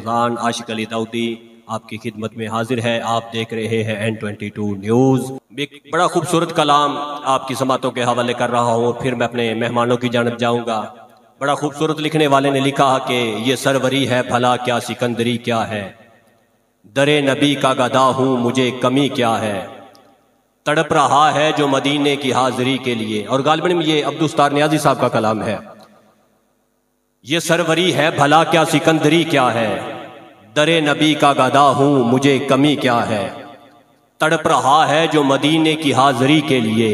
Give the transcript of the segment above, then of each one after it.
रज़ान आशिक अली दाऊदी आपकी खिदमत में हाजिर है। आप देख रहे हैं N22 न्यूज़। एक बड़ा खूबसूरत कलाम आपकी समातों के हवाले कर रहा हूँ, फिर मैं अपने मेहमानों की जानब जाऊँगा। बड़ा खूबसूरत लिखने वाले ने लिखा कि ये सरवरी है भला क्या सिकंदरी क्या है, दरे नबी का गदा हूँ मुझे कमी क्या है, तड़प रहा है जो मदीने की हाजिरी के लिए। और गालिबन में ये अब्दुस्तार नियाजी साहब का कलाम है। ये सरवरी है भला क्या सिकंदरी क्या है, दरे नबी का गदा हूँ मुझे कमी क्या है, तड़प रहा है जो मदीने की हाजिरी के लिए,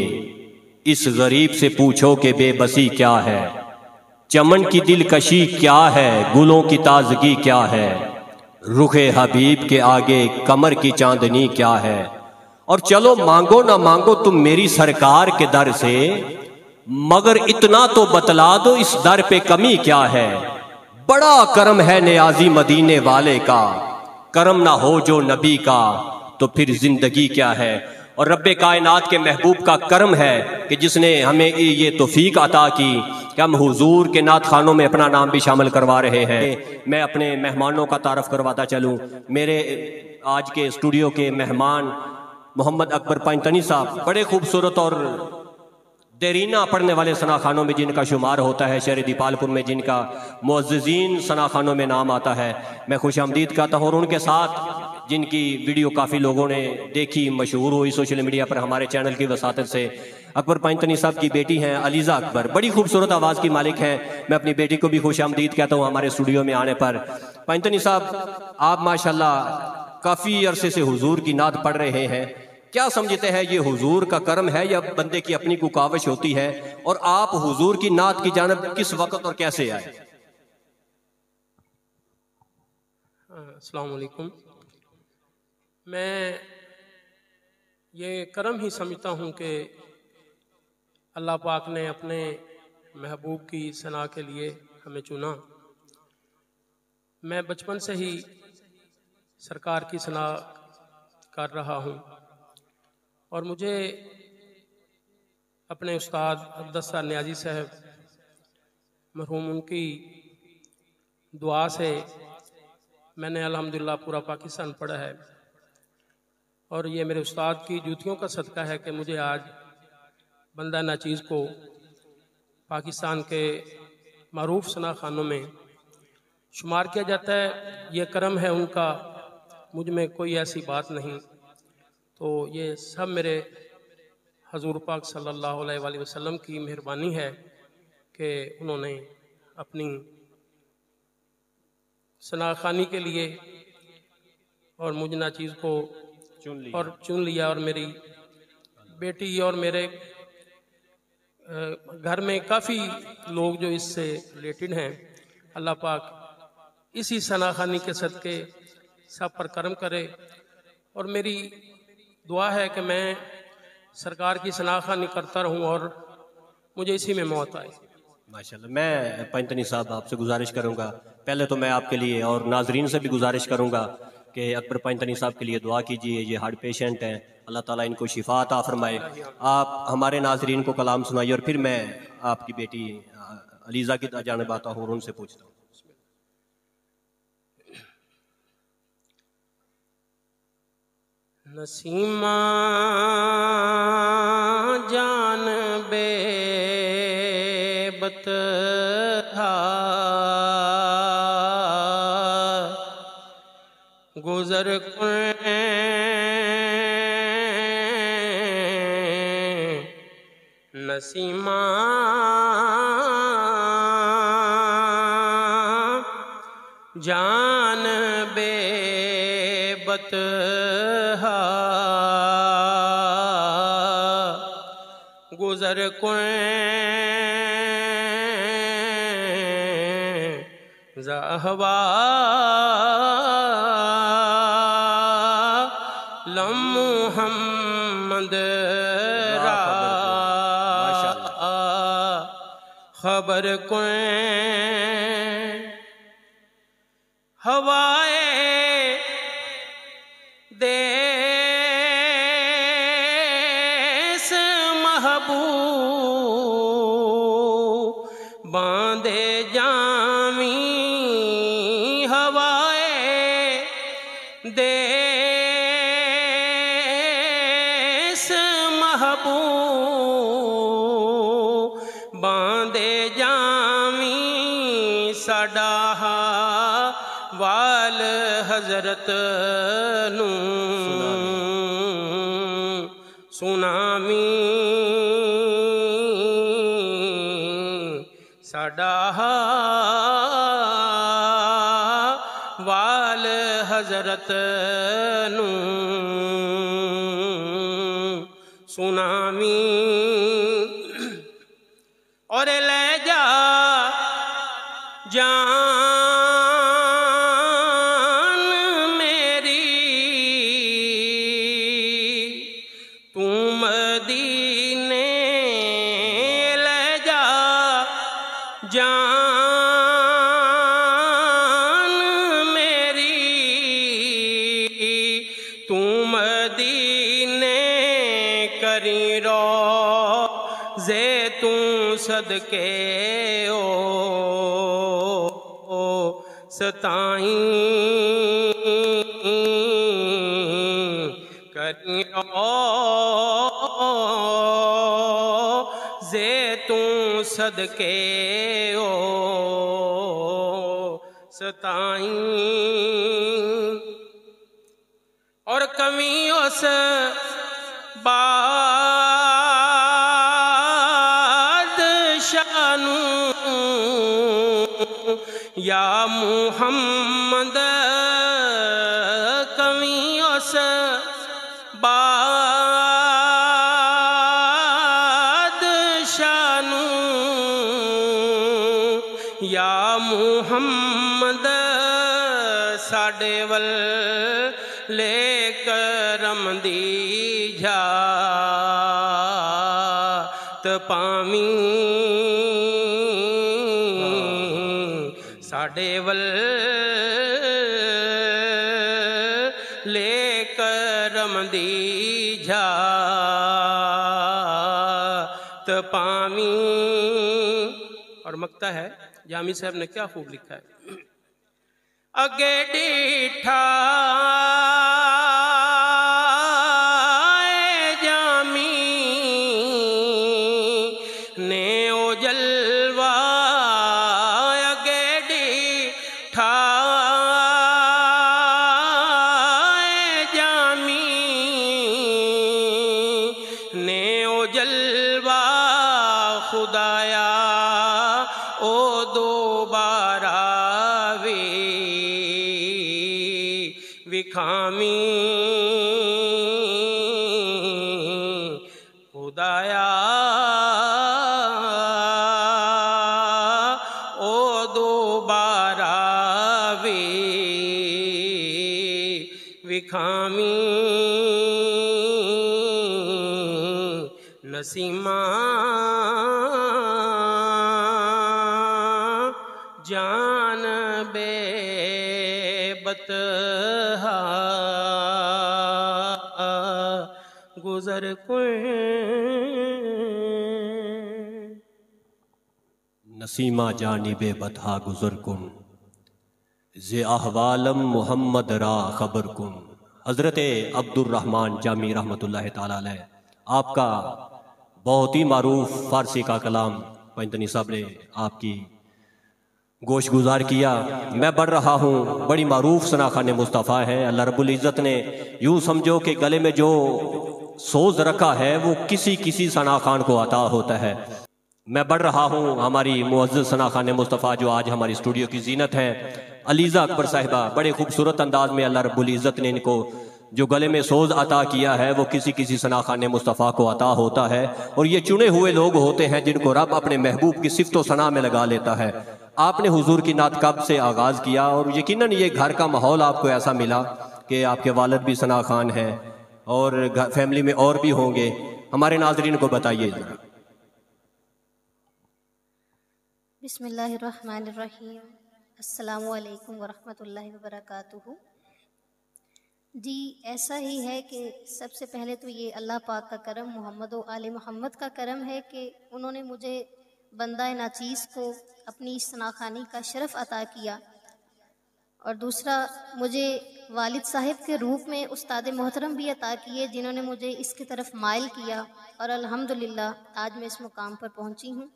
इस गरीब से पूछो कि बेबसी क्या है, चमन की दिलकशी क्या है, गुलों की ताजगी क्या है, रुखे हबीब के आगे कमर की चांदनी क्या है। और चलो मांगो ना मांगो तुम मेरी सरकार के दर से, मगर इतना तो बतला दो इस दर पे कमी क्या है। बड़ा करम है नियाजी मदीने वाले का, करम ना हो जो नबी का तो फिर जिंदगी क्या है। और रब्बे कायनात के महबूब का करम है कि जिसने हमें ये तौफीक अता की कि हम हुजूर के नात खानों में अपना नाम भी शामिल करवा रहे हैं। मैं अपने मेहमानों का तारफ़ करवाता चलूँ। मेरे आज के स्टूडियो के मेहमान मोहम्मद अकबर पंजतनी साहब, बड़े खूबसूरत और देरीना पढ़ने वाले सना खानों में जिनका शुमार होता है, शहर दीपालपुर में जिनका मुअज़्ज़िज़ीन सना खानों में नाम आता है, मैं खुश आमदीद कहता हूँ। और उनके साथ जिनकी वीडियो काफ़ी लोगों ने देखी, मशहूर हुई सोशल मीडिया पर हमारे चैनल की वसातत से, अकबर पंजतनी साहब की बेटी हैं अलीज़ा अकबर, बड़ी खूबसूरत आवाज़ की मालिक हैं। मैं अपनी बेटी को भी खुश आमदीद कहता हूँ हमारे स्टूडियो में आने पर। पंजतनी साहब, आप माशाल्लाह काफ़ी अरसे से हुजूर की नात पढ़ रहे हैं। क्या समझते हैं ये हुजूर का करम है या बंदे की अपनी कुकावश होती है, और आप हुजूर की नात की जानब किस वक्त और कैसे आए? अस्सलाम वालेकुम। मैं ये करम ही समझता हूँ कि अल्लाह पाक ने अपने महबूब की सना के लिए हमें चुना। मैं बचपन से ही सरकार की सना कर रहा हूँ और मुझे अपने उस्ताद अब्दुस्तार नियाजी साहब मरहूम, उनकी दुआ से मैंने अल्हम्दुलिल्लाह पूरा पाकिस्तान पढ़ा है। और ये मेरे उस्ताद की जूतियों का सदका है कि मुझे आज बंदा नाचीज़ को पाकिस्तान के मारूफ सना खानों में शुमार किया जाता है। ये करम है उनका, मुझ में कोई ऐसी बात नहीं। तो ये सब मेरे हजूर पाक सल्लल्लाहु अलैहि वसल्लम की मेहरबानी है कि उन्होंने अपनी सनाखानी के लिए और मुझ नाचीज़ को चुन लिया। और मेरी बेटी और मेरे घर में काफ़ी लोग जो इससे रिलेटेड हैं, अल्लाह पाक इसी सनाखानी के सदके सब पर करम करे। और मेरी दुआ है कि मैं सरकार की सनाखानी करता रहूं और मुझे इसी में मौत आए। माशाल्लाह। मैं पंजतनी साहब आपसे गुजारिश करूंगा, पहले तो मैं आपके लिए और नाजरीन से भी गुजारिश करूंगा कि अकबर पंजतनी साहब के लिए दुआ कीजिए। ये हार्ट पेशेंट हैं, अल्लाह ताला इनको शिफा अता फरमाए। आप हमारे नाजरीन को कलाम सुनाइए और फिर मैं आपकी बेटी अलीज़ा की जानब आता हूँ और उनसे पूछता हूँ। नसीमा जान बेबत गुजर नसीमा जान बेबत गुजर ज़हवा लम मुहम्मद रा खबर को हवाए देस महबूब बांधे जामी हवाए देश महबूब बांदे जामी साडा वाल हजरत नू सुनामी साडा वाल हजरत नू सुनामी और ले जा जान मेरी तू मदीने ले जा जान मेरी तू मदीने करी रोज़े तू सदके ओ सताई करी रोज़े तू सदके ओ सताई और कमी उस बादशानू या मुहम्मद कमी उस बादशानू या मुहम्मद साडे वल ले करम दी जात पावी साडे वल ले करम दी जात पावी। और मकता है जामी साहब ने क्या खूब लिखा है। अगे डीठा जामी ने ओ जलवा अगे डीठा जामी ने ओ जलवा खुदाया ओ दोबारा विखामी खुदाया ओ दोबारा विखामी नसीमा जान बेबत गुजर नसीमा जानिबे बता गुजर कुन जे अहवालम मोहम्मद रा खबर कुन। हज़रत अब्दुर्रहमान जामी रहमतुल्लाह ताला अलैह आपका बहुत ही मारूफ फारसी का कलाम पैंतनी साहब ने आपकी गोश गुजार किया। मैं बढ़ रहा हूँ बड़ी मारूफ सनाखान मुस्तफ़ा है। अल्लाह रब्बुल इज़्ज़त ने यूँ समझो कि गले में जो सोज रखा है वो किसी किसी सनाखान को अता होता है। मैं बढ़ रहा हूँ हमारी मुअज़्ज़ज़ सनाखान मुस्तफ़ा जो आज हमारी स्टूडियो की जीनत है अलीज़ा अकबर साहिबा, बड़े खूबसूरत अंदाज में अल्लाह रब्बुल इज़्ज़त ने इनको जो गले में सोज अता किया है वो किसी किसी सनाखान मुस्तफ़ा को अता होता है। और ये चुने हुए लोग होते हैं जिनको रब अपने महबूब की सिफ़्त व सना में लगा लेता है। आपने हुजूर की नात कब से आगाज़ किया और यकीनन ये घर का माहौल आपको ऐसा मिला कि आपके वालिद भी सना खान हैं और फैमिली में और भी होंगे। हमारे नाज़रीन को बताइए ज़रा। बिस्मिल्लाहिर्रहमानिर्रहीम, अस्सलामु अलैकुम वरहमतुल्लाहि वबरकातुहू। जी ऐसा ही है कि सबसे पहले तो ये अल्लाह पाक का करम, मोहम्मद व आले मोहम्मद का करम है कि उन्होंने मुझे बंदा नाचीज़ को अपनी शनाखानी का शरफ़ अता किया। और दूसरा, मुझे वालिद साहिब के रूप में उस्ताद मोहतरम भी अता किए, जिन्होंने मुझे इसकी तरफ माइल किया और अल्हम्दुलिल्लाह आज मैं इस मुकाम पर पहुंची हूँ।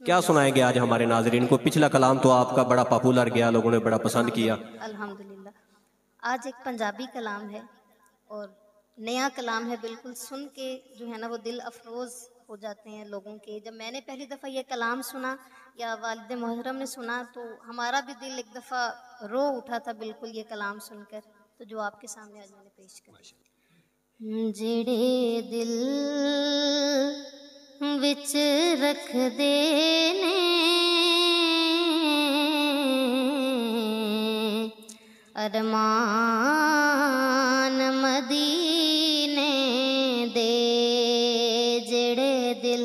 क्या सुनाएंगे आज हमारे नाजरीन को? पिछला कलाम तो आपका बड़ा पॉपुलर गया, लोगों ने बड़ा पसंद किया। अल्हम्दुलिल्लाह आज एक पंजाबी कलाम है और नया कलाम है, बिल्कुल सुन के जो है ना वो दिल अफरोज़ हो जाते हैं लोगों के। जब मैंने पहली दफ़ा ये कलाम सुना या वालिद मोहतरम ने सुना तो हमारा भी दिल एक दफ़ा रो उठा था बिल्कुल ये कलाम सुनकर। तो जो आपके सामने आज मैंने पेश किया। जेड़े दिल विच रख देने अरमान मदीने दे, जेड़े दिल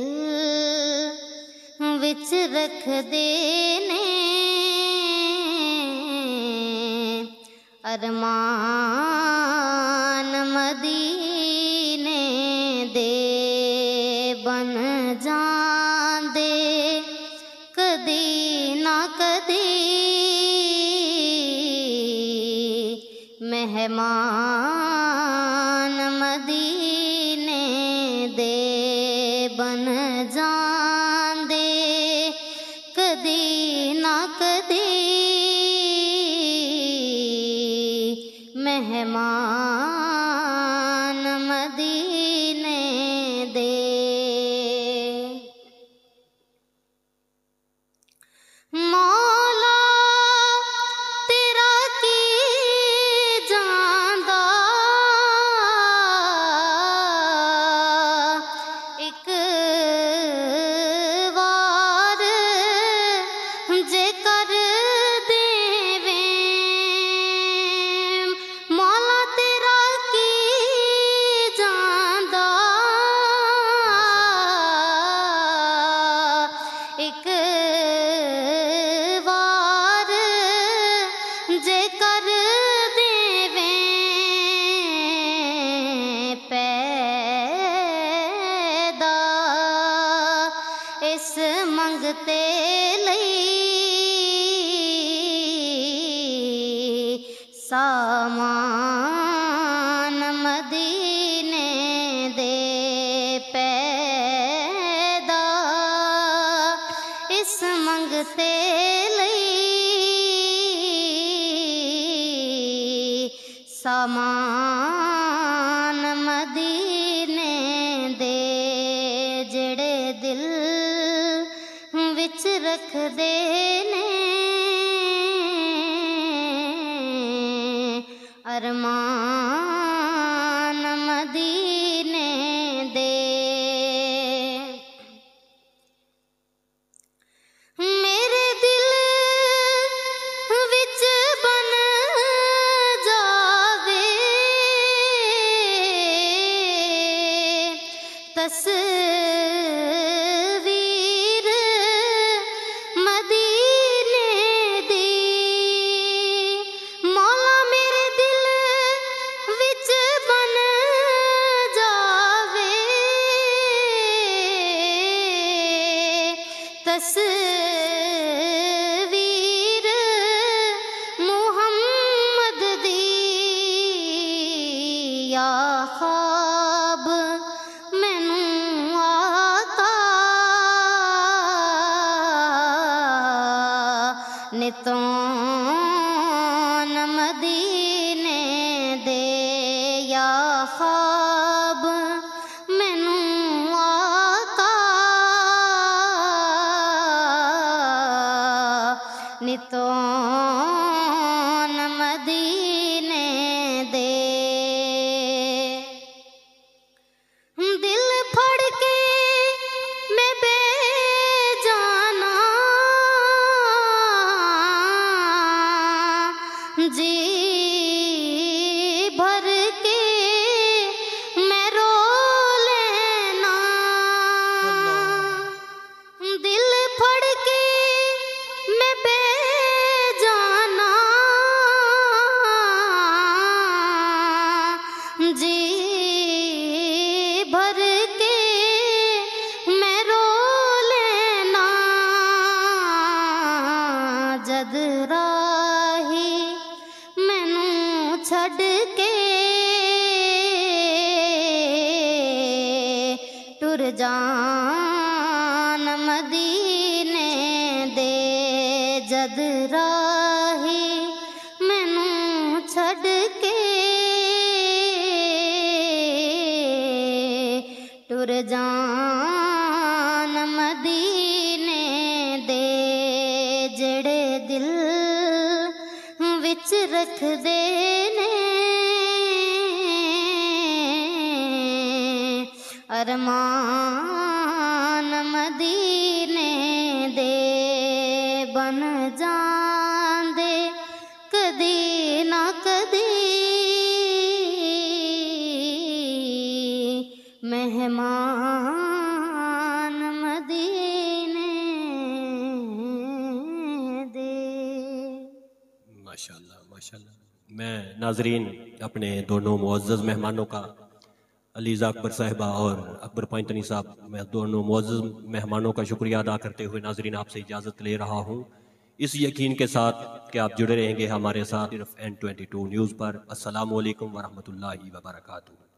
विच रख देने अरमान मदीने दे, बन जांदे कदी ना कदी मेहमान मदीने दे, बन जांदे कदी ना कदी मेहमान मदीने दे। मौला तेरा की जांदा एक वार जे कर देवे, मौला तेरा की जांदा एक वार जे कर देवे पैदा, इस मंगते लई सामान मदीने दे पैदा, इस मंगते लई सामान मदीने दे, जेड़े दिल विच रख देने अरमान मदीने दे। मेरे दिल विच बन जावे तस्वीर मदीने दी, मौला मेरे दिल विच बन जावे तस्वीर मुहम्मद दी, या ख्वाब मैनू आका नितोन मदीने दे, या ख्वाब मैनू आका नितोन मदीने दे। दिल फड़ के मैं बेजाना जी भर के छड़ के टुर जान मदीने दे जद राही मैनू छड़ के टुर जान मदीने दे जेड़े दिल विच रख दे ने अरमान मदीने दे बन जांदे कदी ना कदी मेहमान मदीने दे। माशाल्लाह माशाल्लाह। मैं नाजरीन अपने दोनों मुअज़्ज़ज़ मेहमानों का, अलीज़ा अकबर साहिबा और अकबर पैंतनी साहब, मैं दोनों मुअज़्ज़ज़ मेहमानों का शुक्रिया अदा करते हुए नाजरीन आपसे इजाज़त ले रहा हूँ, इस यकीन के साथ कि आप जुड़े रहेंगे हमारे साथ सिर्फ N22 न्यूज़ पर। अस्सलामु अलैकुम वरहमतुल्लाहि वबरकातुहू।